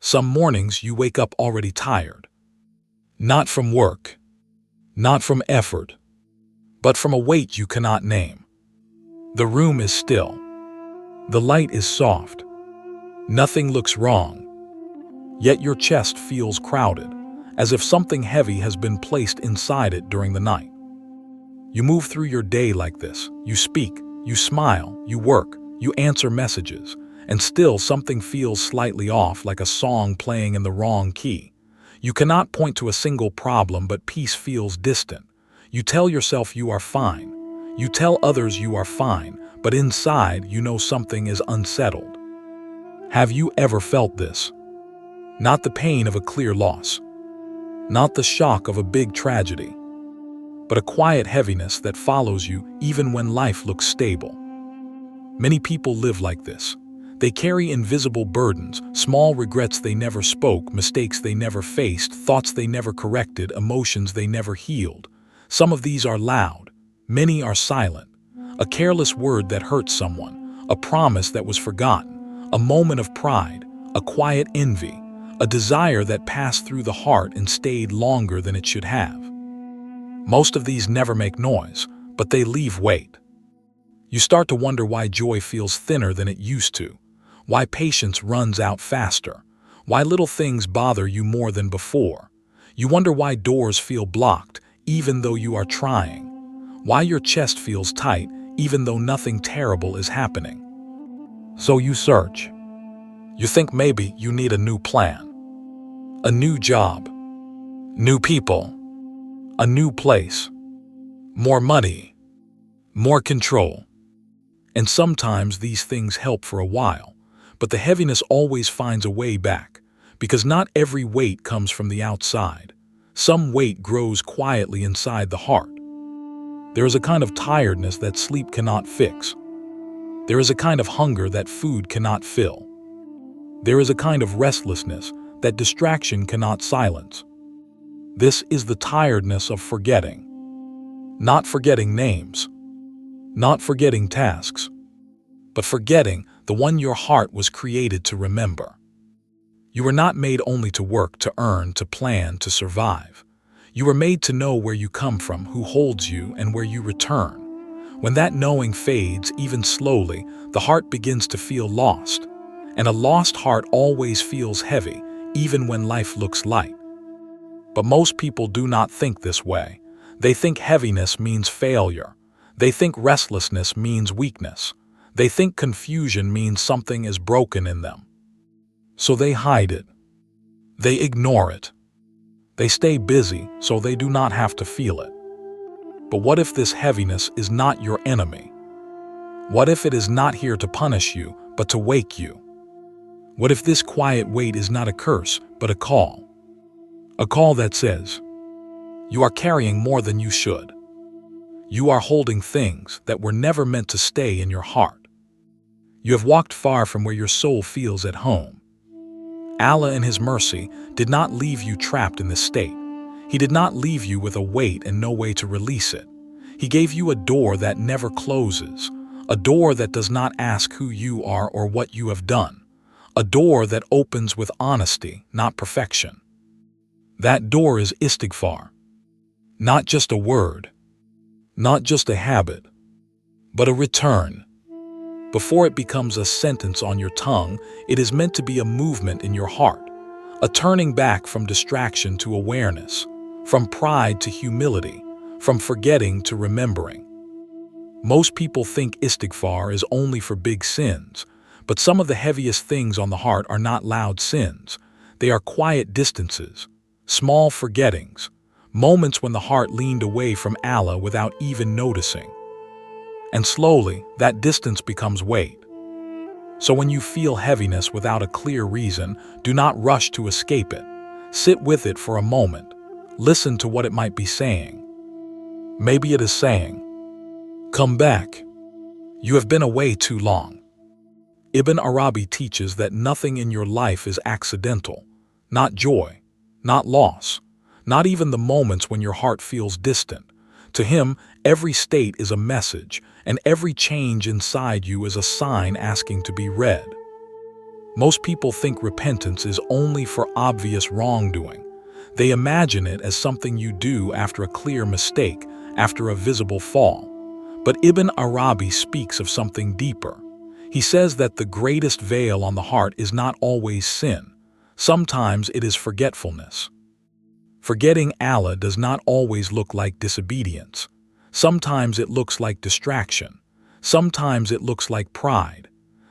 Some mornings you wake up already tired. Not from work, not from effort, but from a weight you cannot name. The room is still. The light is soft. Nothing looks wrong. Yet your chest feels crowded, as if something heavy has been placed inside it during the night. You move through your day like this. You speak, you smile, you work, you answer messages, and still something feels slightly off, like a song playing in the wrong key. You cannot point to a single problem, but peace feels distant. You tell yourself you are fine. You tell others you are fine, but inside you know something is unsettled. Have you ever felt this? Not the pain of a clear loss, not the shock of a big tragedy, but a quiet heaviness that follows you even when life looks stable. Many people live like this. They carry invisible burdens, small regrets they never spoke, mistakes they never faced, thoughts they never corrected, emotions they never healed. Some of these are loud, many are silent. A careless word that hurt someone, a promise that was forgotten, a moment of pride, a quiet envy, a desire that passed through the heart and stayed longer than it should have. Most of these never make noise, but they leave weight. You start to wonder why joy feels thinner than it used to, why patience runs out faster, why little things bother you more than before. You wonder why doors feel blocked even though you are trying, why your chest feels tight even though nothing terrible is happening. So you search. You think maybe you need a new plan, a new job, new people, a new place, more money, more control. And sometimes these things help for a while, but the heaviness always finds a way back, because not every weight comes from the outside. Some weight grows quietly inside the heart. There is a kind of tiredness that sleep cannot fix. There is a kind of hunger that food cannot fill. There is a kind of restlessness that distraction cannot silence. This is the tiredness of forgetting. Not forgetting names, not forgetting tasks, but forgetting the one your heart was created to remember. You were not made only to work, to earn, to plan, to survive. You were made to know where you come from, who holds you, and where you return. When that knowing fades, even slowly, the heart begins to feel lost. And a lost heart always feels heavy, even when life looks light. But most people do not think this way. They think heaviness means failure. They think restlessness means weakness. They think confusion means something is broken in them. So they hide it. They ignore it. They stay busy so they do not have to feel it. But what if this heaviness is not your enemy? What if it is not here to punish you, but to wake you? What if this quiet weight is not a curse, but a call? A call that says, you are carrying more than you should. You are holding things that were never meant to stay in your heart. You have walked far from where your soul feels at home. Allah in His mercy did not leave you trapped in this state. He did not leave you with a weight and no way to release it. He gave you a door that never closes, a door that does not ask who you are or what you have done, a door that opens with honesty, not perfection. That door is Istighfar. Not just a word, not just a habit, but a return. Before it becomes a sentence on your tongue, it is meant to be a movement in your heart, a turning back from distraction to awareness, from pride to humility, from forgetting to remembering. Most people think Istighfar is only for big sins, but some of the heaviest things on the heart are not loud sins. They are quiet distances, small forgettings, moments when the heart leaned away from Allah without even noticing. And slowly, that distance becomes weight. So when you feel heaviness without a clear reason, do not rush to escape it. Sit with it for a moment. Listen to what it might be saying. Maybe it is saying, come back. You have been away too long. Ibn Arabi teaches that nothing in your life is accidental. Not joy, not loss, not even the moments when your heart feels distant. To him, every state is a message, and every change inside you is a sign asking to be read. Most people think repentance is only for obvious wrongdoing. They imagine it as something you do after a clear mistake, after a visible fall. But Ibn Arabi speaks of something deeper. He says that the greatest veil on the heart is not always sin. Sometimes it is forgetfulness. Forgetting Allah does not always look like disobedience. Sometimes it looks like distraction. Sometimes it looks like pride.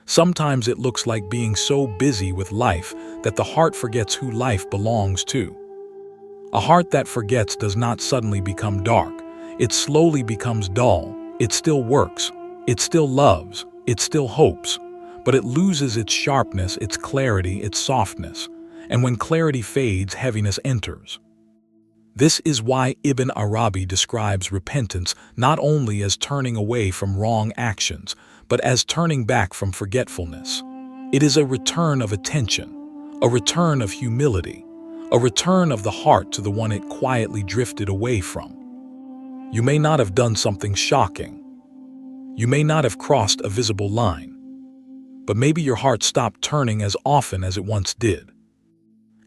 Sometimes it looks like being so busy with life that the heart forgets who life belongs to. A heart that forgets does not suddenly become dark. It slowly becomes dull. It still works. It still loves. It still hopes. But it loses its sharpness, its clarity, its softness. And when clarity fades, heaviness enters. This is why Ibn Arabi describes repentance not only as turning away from wrong actions, but as turning back from forgetfulness. It is a return of attention, a return of humility, a return of the heart to the one it quietly drifted away from. You may not have done something shocking. You may not have crossed a visible line. But maybe your heart stopped turning as often as it once did.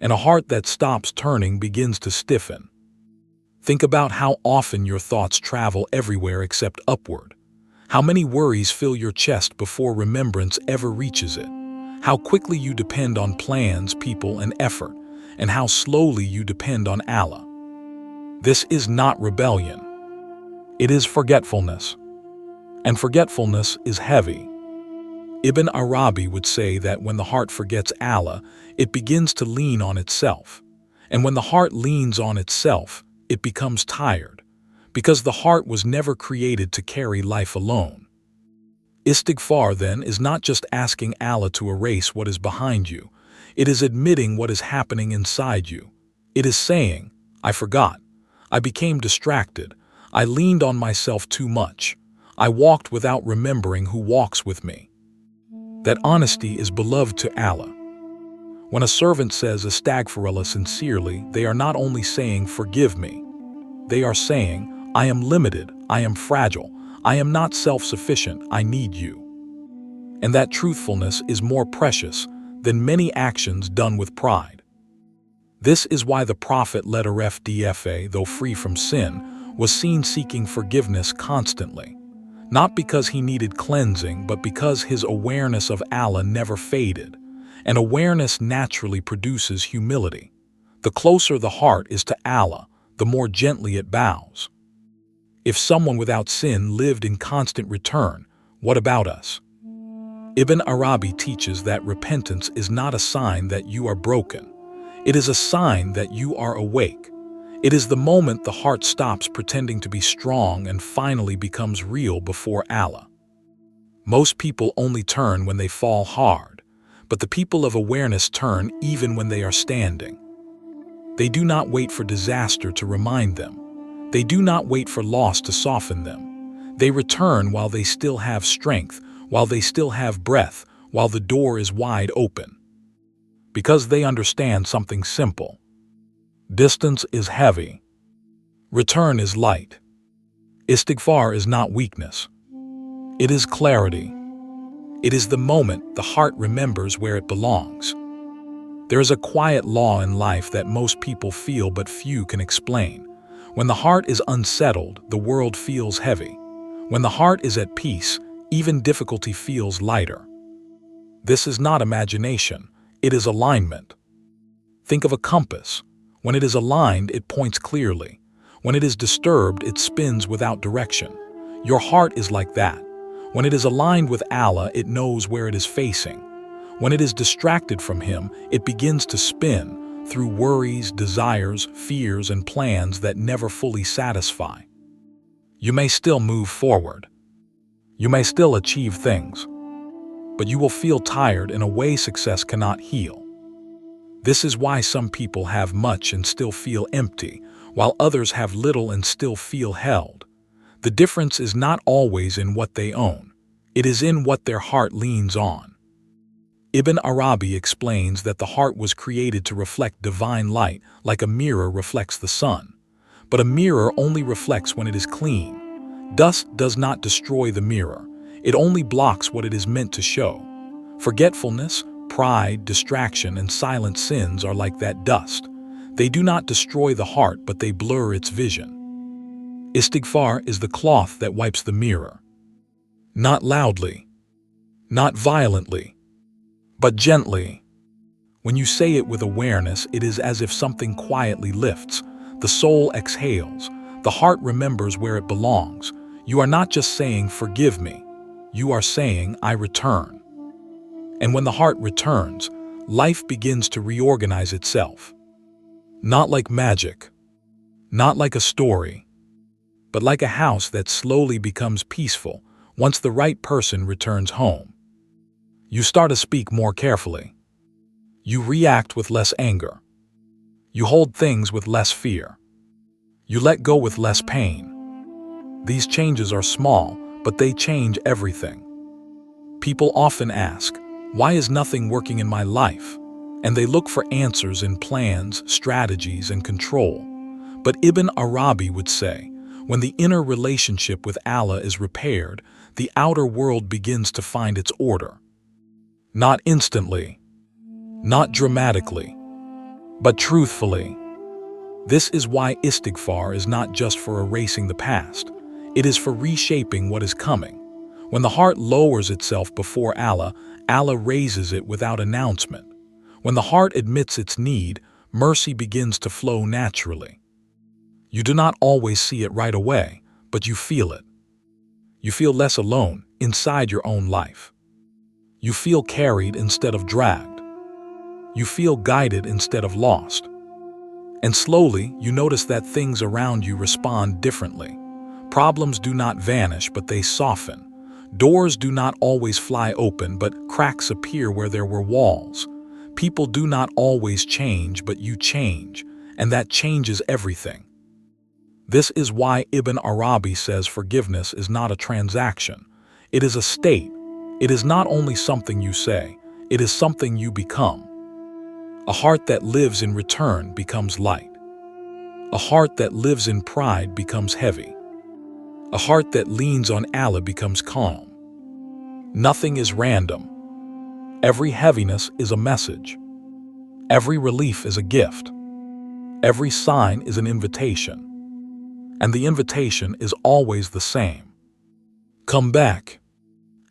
And a heart that stops turning begins to stiffen. Think about how often your thoughts travel everywhere except upward. How many worries fill your chest before remembrance ever reaches it. How quickly you depend on plans, people, and effort, and how slowly you depend on Allah. This is not rebellion. It is forgetfulness. And forgetfulness is heavy. Ibn Arabi would say that when the heart forgets Allah, it begins to lean on itself. And when the heart leans on itself, it becomes tired, because the heart was never created to carry life alone. Istighfar, then, is not just asking Allah to erase what is behind you. It is admitting what is happening inside you. It is saying, I forgot. I became distracted. I leaned on myself too much. I walked without remembering who walks with me. That honesty is beloved to Allah. When a servant says Astaghfirullah sincerely, they are not only saying, forgive me. They are saying, I am limited, I am fragile, I am not self-sufficient, I need you. And that truthfulness is more precious than many actions done with pride. This is why the Prophet, letter FDFA, though free from sin, was seen seeking forgiveness constantly. Not because he needed cleansing, but because his awareness of Allah never faded. And awareness naturally produces humility. The closer the heart is to Allah, the more gently it bows. If someone without sin lived in constant return, what about us? Ibn Arabi teaches that repentance is not a sign that you are broken. It is a sign that you are awake. It is the moment the heart stops pretending to be strong and finally becomes real before Allah. Most people only turn when they fall hard, but the people of awareness turn even when they are standing. They do not wait for disaster to remind them. They do not wait for loss to soften them. They return while they still have strength, while they still have breath, while the door is wide open. Because they understand something simple. Distance is heavy. Return is light. Istighfar is not weakness. It is clarity. It is the moment the heart remembers where it belongs. There is a quiet law in life that most people feel but few can explain. When the heart is unsettled, the world feels heavy. When the heart is at peace, even difficulty feels lighter. This is not imagination, it is alignment. Think of a compass. When it is aligned, it points clearly. When it is disturbed, it spins without direction. Your heart is like that. When it is aligned with Allah, it knows where it is facing. When it is distracted from Him, it begins to spin through worries, desires, fears, and plans that never fully satisfy. You may still move forward. You may still achieve things. But you will feel tired in a way success cannot heal. This is why some people have much and still feel empty, while others have little and still feel held. The difference is not always in what they own. It is in what their heart leans on. Ibn Arabi explains that the heart was created to reflect divine light like a mirror reflects the sun. But a mirror only reflects when it is clean. Dust does not destroy the mirror. It only blocks what it is meant to show. Forgetfulness, pride, distraction, and silent sins are like that dust. They do not destroy the heart, but they blur its vision. Istighfar is the cloth that wipes the mirror. Not loudly, not violently, but gently. When you say it with awareness, it is as if something quietly lifts. The soul exhales. The heart remembers where it belongs. You are not just saying, "Forgive me." You are saying, "I return." And when the heart returns, life begins to reorganize itself. Not like magic, not like a story, but like a house that slowly becomes peaceful once the right person returns home. You start to speak more carefully. You react with less anger. You hold things with less fear. You let go with less pain. These changes are small, but they change everything. People often ask, "Why is nothing working in my life?" And they look for answers in plans, strategies, and control. But Ibn Arabi would say, when the inner relationship with Allah is repaired, the outer world begins to find its order. Not instantly, not dramatically, but truthfully. This is why Istighfar is not just for erasing the past. It is for reshaping what is coming. When the heart lowers itself before Allah, Allah raises it without announcement. When the heart admits its need, mercy begins to flow naturally. You do not always see it right away, but you feel it. You feel less alone inside your own life. You feel carried instead of dragged. You feel guided instead of lost. And slowly, you notice that things around you respond differently. Problems do not vanish, but they soften. Doors do not always fly open, but cracks appear where there were walls. People do not always change, but you change, and that changes everything. This is why Ibn Arabi says forgiveness is not a transaction. It is a state. It is not only something you say, it is something you become. A heart that lives in return becomes light. A heart that lives in pride becomes heavy. A heart that leans on Allah becomes calm. Nothing is random. Every heaviness is a message. Every relief is a gift. Every sign is an invitation. And the invitation is always the same. Come back.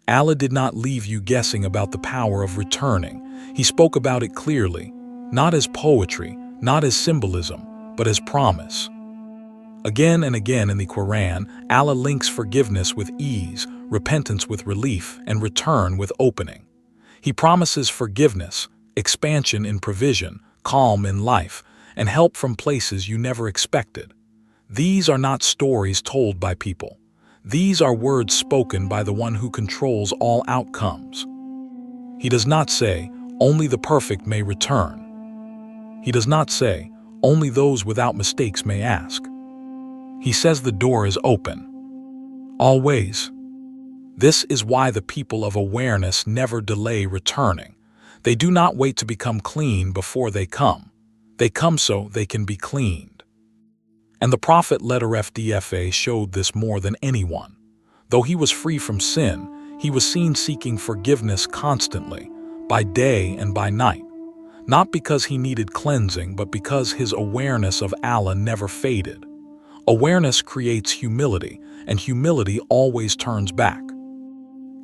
Allah did not leave you guessing about the power of returning. He spoke about it clearly, not as poetry, not as symbolism, but as promise. Again and again in the Quran, Allah links forgiveness with ease, repentance with relief, and return with opening. He promises forgiveness, expansion in provision, calm in life, and help from places you never expected. These are not stories told by people. These are words spoken by the one who controls all outcomes. He does not say, "Only the perfect may return." He does not say, "Only those without mistakes may ask." He says the door is open. Always. This is why the people of awareness never delay returning. They do not wait to become clean before they come. They come so they can be cleaned. And the Prophet _FDFA showed this more than anyone. Though he was free from sin, he was seen seeking forgiveness constantly, by day and by night. Not because he needed cleansing, but because his awareness of Allah never faded. Awareness creates humility, and humility always turns back.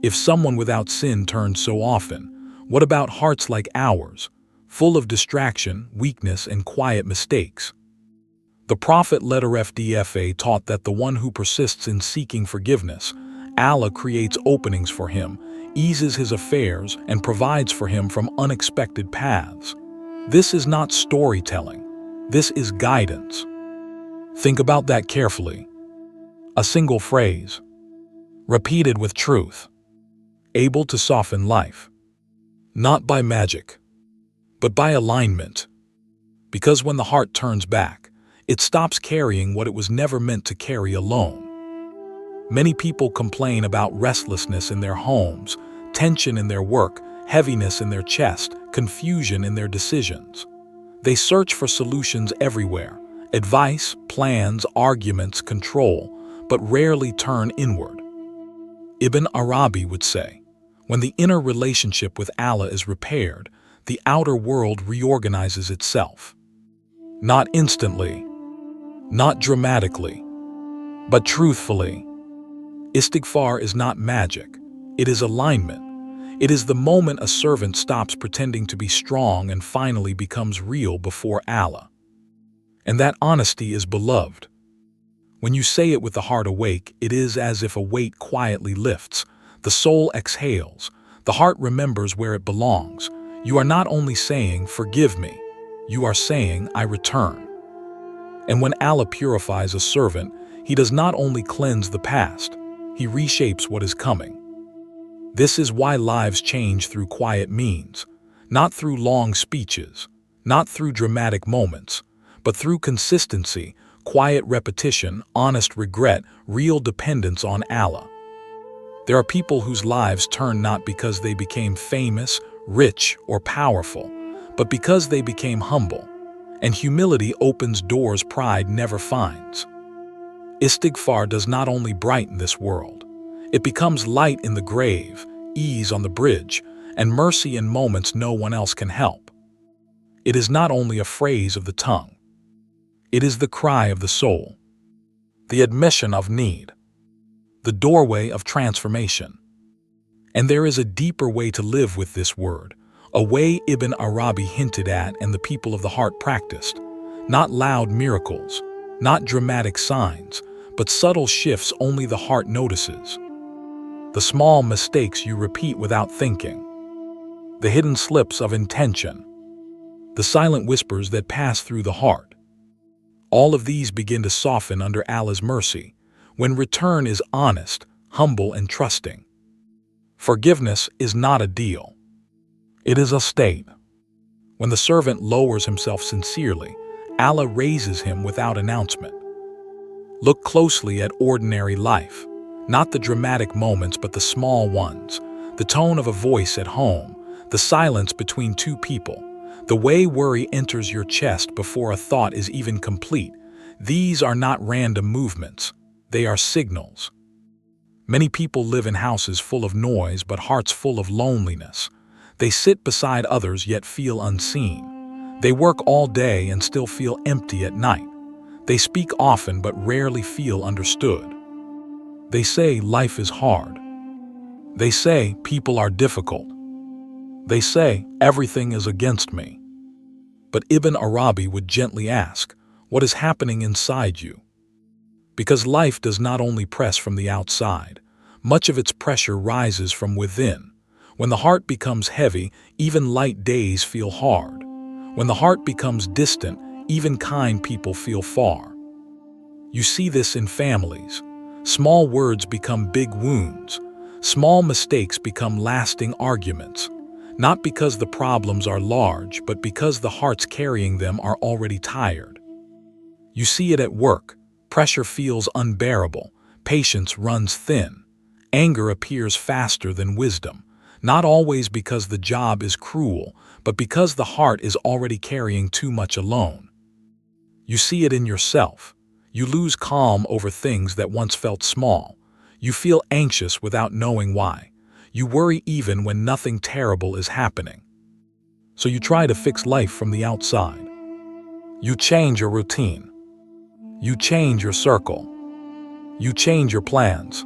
If someone without sin turned so often, what about hearts like ours, full of distraction, weakness, and quiet mistakes? The Prophet _FDFA taught that the one who persists in seeking forgiveness, Allah creates openings for him, eases his affairs, and provides for him from unexpected paths. This is not storytelling. This is guidance. Think about that carefully. A single phrase, repeated with truth, able to soften life. Not by magic, but by alignment. Because when the heart turns back, it stops carrying what it was never meant to carry alone. Many people complain about restlessness in their homes, tension in their work, heaviness in their chest, confusion in their decisions. They search for solutions everywhere, advice, plans, arguments, control, but rarely turn inward. Ibn Arabi would say, When the inner relationship with Allah is repaired, the outer world reorganizes itself. Not instantly, not dramatically, but truthfully. Istighfar is not magic. It is alignment. It is the moment a servant stops pretending to be strong and finally becomes real before Allah. And that honesty is beloved. When you say it with the heart awake, it is as if a weight quietly lifts. The soul exhales. The heart remembers where it belongs. You are not only saying, "Forgive me," you are saying, "I return." And when Allah purifies a servant, He does not only cleanse the past, He reshapes what is coming. This is why lives change through quiet means, not through long speeches, not through dramatic moments, but through consistency, quiet repetition, honest regret, real dependence on Allah. There are people whose lives turn not because they became famous, rich, or powerful, but because they became humble, and humility opens doors pride never finds. Istighfar does not only brighten this world, it becomes light in the grave, ease on the bridge, and mercy in moments no one else can help. It is not only a phrase of the tongue, it is the cry of the soul, the admission of need, the doorway of transformation. And there is a deeper way to live with this word, a way Ibn Arabi hinted at and the people of the heart practiced. Not loud miracles, not dramatic signs, but subtle shifts only the heart notices. The small mistakes you repeat without thinking, the hidden slips of intention, the silent whispers that pass through the heart. All of these begin to soften under Allah's mercy, when return is honest, humble, and trusting. Forgiveness is not a deal. It is a state. When the servant lowers himself sincerely, Allah raises him without announcement. Look closely at ordinary life, not the dramatic moments but the small ones, the tone of a voice at home, the silence between two people, the way worry enters your chest before a thought is even complete. These are not random movements, they are signals. Many people live in houses full of noise but hearts full of loneliness. They sit beside others yet feel unseen. They work all day and still feel empty at night. They speak often but rarely feel understood. They say life is hard. They say people are difficult. They say everything is against me. But Ibn Arabi would gently ask, what is happening inside you? Because life does not only press from the outside, much of its pressure rises from within. When the heart becomes heavy, even light days feel hard. When the heart becomes distant, even kind people feel far. You see this in families. Small words become big wounds. Small mistakes become lasting arguments. Not because the problems are large, but because the hearts carrying them are already tired. You see it at work. Pressure feels unbearable. Patience runs thin. Anger appears faster than wisdom. Not always because the job is cruel, but because the heart is already carrying too much alone. You see it in yourself. You lose calm over things that once felt small. You feel anxious without knowing why. You worry even when nothing terrible is happening. So you try to fix life from the outside. You change your routine. You change your circle. You change your plans.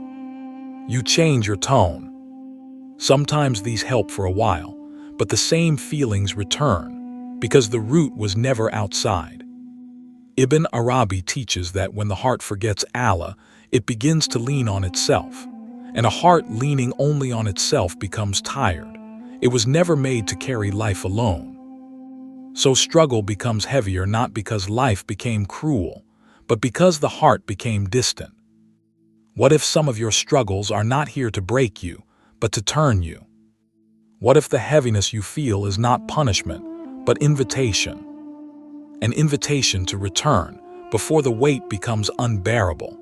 You change your tone. Sometimes these help for a while, but the same feelings return because the root was never outside. Ibn Arabi teaches that when the heart forgets Allah, it begins to lean on itself. And a heart leaning only on itself becomes tired. It was never made to carry life alone. So struggle becomes heavier not because life became cruel, but because the heart became distant. What if some of your struggles are not here to break you, but to turn you? What if the heaviness you feel is not punishment, but invitation? An invitation to return before the weight becomes unbearable.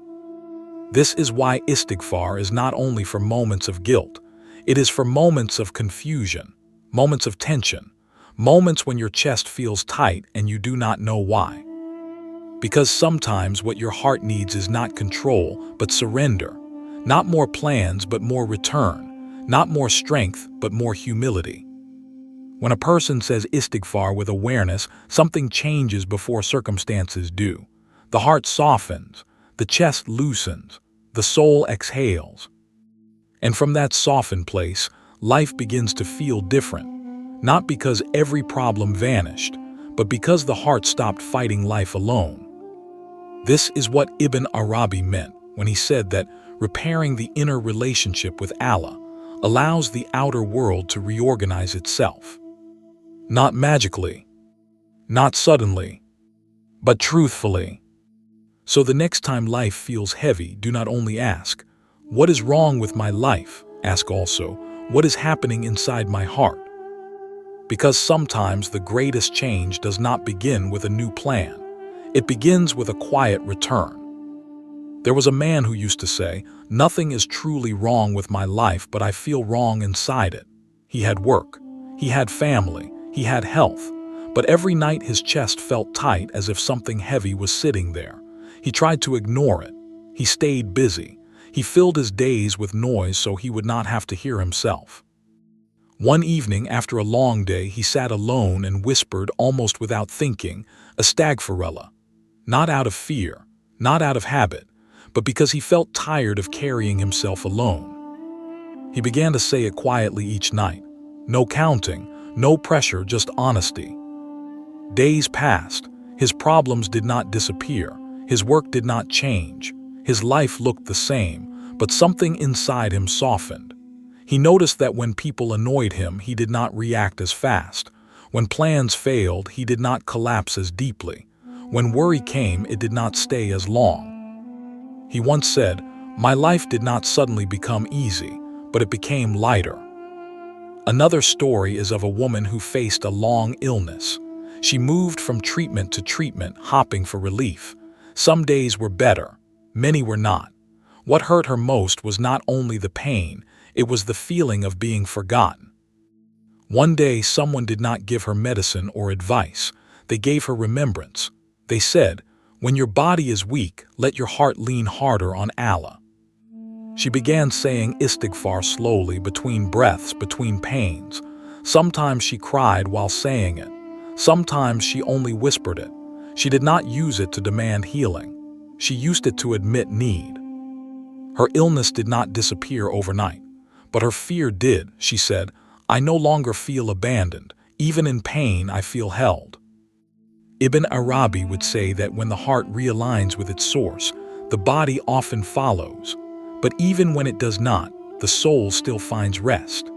This is why Istighfar is not only for moments of guilt, it is for moments of confusion, moments of tension, moments when your chest feels tight and you do not know why. Because sometimes what your heart needs is not control, but surrender, not more plans, but more return, Not more strength, but more humility. When a person says Istighfar with awareness, something changes before circumstances do. The heart softens, the chest loosens, the soul exhales. And from that softened place, life begins to feel different. Not because every problem vanished, but because the heart stopped fighting life alone. This is what Ibn Arabi meant when he said that repairing the inner relationship with Allah allows the outer world to reorganize itself. Not magically, not suddenly, but truthfully. So the next time life feels heavy, do not only ask, "What is wrong with my life?" Ask also, "What is happening inside my heart?" Because sometimes the greatest change does not begin with a new plan. It begins with a quiet return. There was a man who used to say, "Nothing is truly wrong with my life, but I feel wrong inside it." He had work, he had family, he had health, but every night his chest felt tight as if something heavy was sitting there. He tried to ignore it. He stayed busy. He filled his days with noise so he would not have to hear himself. One evening, after a long day, he sat alone and whispered, almost without thinking, "Astaghfirullah." Not out of fear, not out of habit, but because he felt tired of carrying himself alone. He began to say it quietly each night. No counting, no pressure, just honesty. Days passed. His problems did not disappear. His work did not change. His life looked the same, but something inside him softened. He noticed that when people annoyed him, he did not react as fast. When plans failed, he did not collapse as deeply. When worry came, it did not stay as long. He once said, "My life did not suddenly become easy, but it became lighter." Another story is of a woman who faced a long illness. She moved from treatment to treatment, hopping for relief. Some days were better, many were not. What hurt her most was not only the pain, it was the feeling of being forgotten. One day, someone did not give her medicine or advice. They gave her remembrance. They said, "When your body is weak, let your heart lean harder on Allah." She began saying Istighfar slowly, between breaths, between pains. Sometimes she cried while saying it. Sometimes she only whispered it. She did not use it to demand healing. She used it to admit need. Her illness did not disappear overnight, but her fear did. She said, "I no longer feel abandoned. Even in pain, I feel held." Ibn Arabi would say that when the heart realigns with its source, the body often follows. But even when it does not, the soul still finds rest.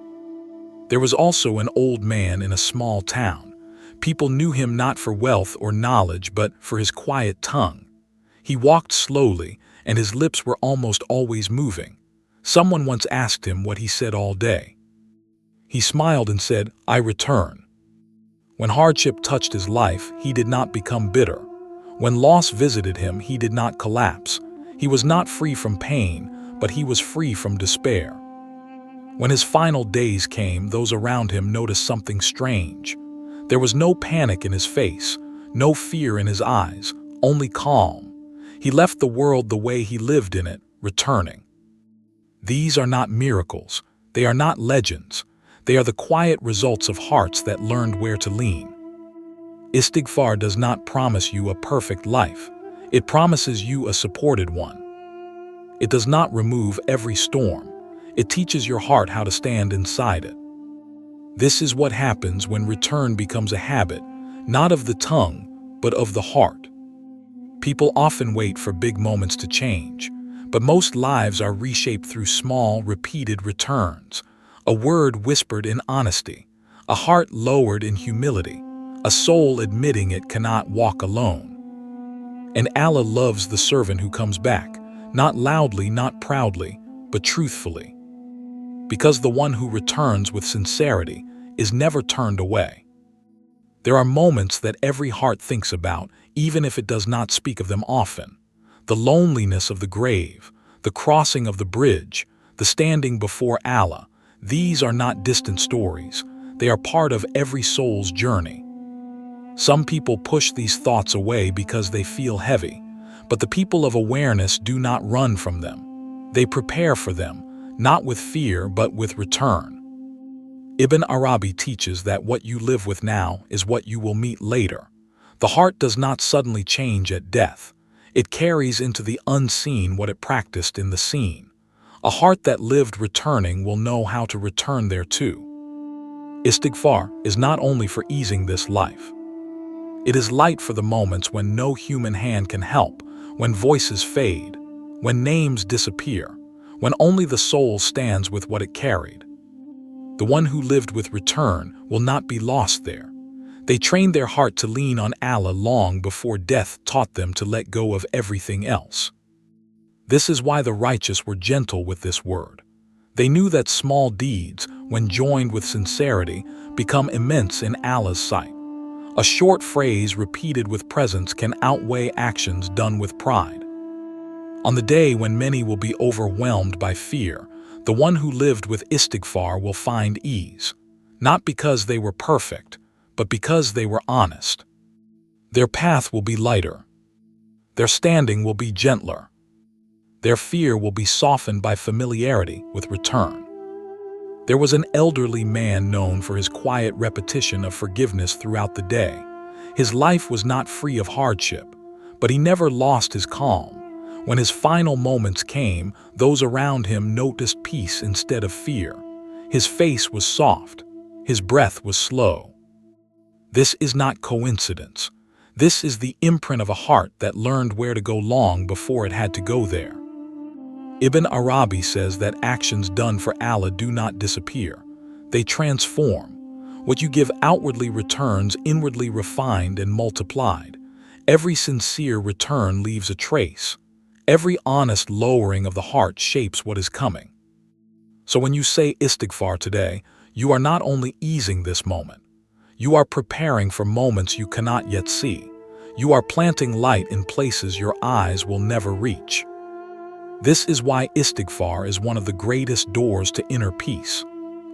There was also an old man in a small town. People knew him not for wealth or knowledge, but for his quiet tongue. He walked slowly, and his lips were almost always moving. Someone once asked him what he said all day. He smiled and said, "I return." When hardship touched his life, he did not become bitter. When loss visited him, he did not collapse. He was not free from pain, but he was free from despair. When his final days came, those around him noticed something strange. There was no panic in his face, no fear in his eyes, only calm. He left the world the way he lived in it, returning. These are not miracles. They are not legends. They are the quiet results of hearts that learned where to lean. Istighfar does not promise you a perfect life. It promises you a supported one. It does not remove every storm. It teaches your heart how to stand inside it. This is what happens when return becomes a habit, not of the tongue, but of the heart. People often wait for big moments to change, but most lives are reshaped through small, repeated returns. A word whispered in honesty, a heart lowered in humility, a soul admitting it cannot walk alone. And Allah loves the servant who comes back, not loudly, not proudly, but truthfully. Because the one who returns with sincerity is never turned away. There are moments that every heart thinks about, even if it does not speak of them often. The loneliness of the grave, the crossing of the bridge, the standing before Allah. These are not distant stories. They are part of every soul's journey. Some people push these thoughts away because they feel heavy, but the people of awareness do not run from them. They prepare for them, not with fear but with return. Ibn Arabi teaches that what you live with now is what you will meet later. The heart does not suddenly change at death. It carries into the unseen what it practiced in the seen. A heart that lived returning will know how to return there too. Istighfar is not only for easing this life. It is light for the moments when no human hand can help, when voices fade, when names disappear, when only the soul stands with what it carried. The one who lived with return will not be lost there. They trained their heart to lean on Allah long before death taught them to let go of everything else. This is why the righteous were gentle with this word. They knew that small deeds, when joined with sincerity, become immense in Allah's sight. A short phrase repeated with presence can outweigh actions done with pride. On the day when many will be overwhelmed by fear, the one who lived with istighfar will find ease, not because they were perfect, but because they were honest. Their path will be lighter. Their standing will be gentler. Their fear will be softened by familiarity with return. There was an elderly man known for his quiet repetition of forgiveness throughout the day. His life was not free of hardship, but he never lost his calm. When his final moments came, those around him noticed peace instead of fear. His face was soft. His breath was slow. This is not coincidence. This is the imprint of a heart that learned where to go long before it had to go there. Ibn Arabi says that actions done for Allah do not disappear. They transform. What you give outwardly returns inwardly refined and multiplied. Every sincere return leaves a trace. Every honest lowering of the heart shapes what is coming. So when you say istighfar today, you are not only easing this moment. You are preparing for moments you cannot yet see. You are planting light in places your eyes will never reach. This is why istighfar is one of the greatest doors to inner peace.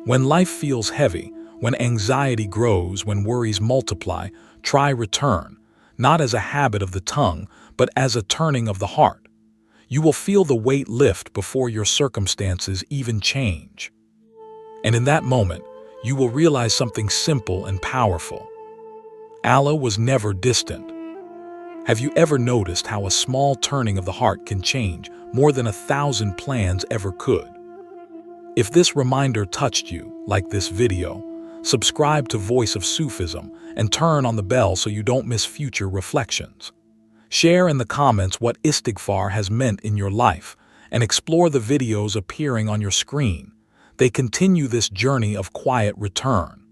When life feels heavy, when anxiety grows, when worries multiply, try return, not as a habit of the tongue, but as a turning of the heart. You will feel the weight lift before your circumstances even change. And in that moment, you will realize something simple and powerful. Allah was never distant. Have you ever noticed how a small turning of the heart can change more than 1,000 plans ever could? If this reminder touched you, like this video, subscribe to Voice of Sufism and turn on the bell so you don't miss future reflections. Share in the comments what istighfar has meant in your life and explore the videos appearing on your screen. They continue this journey of quiet return.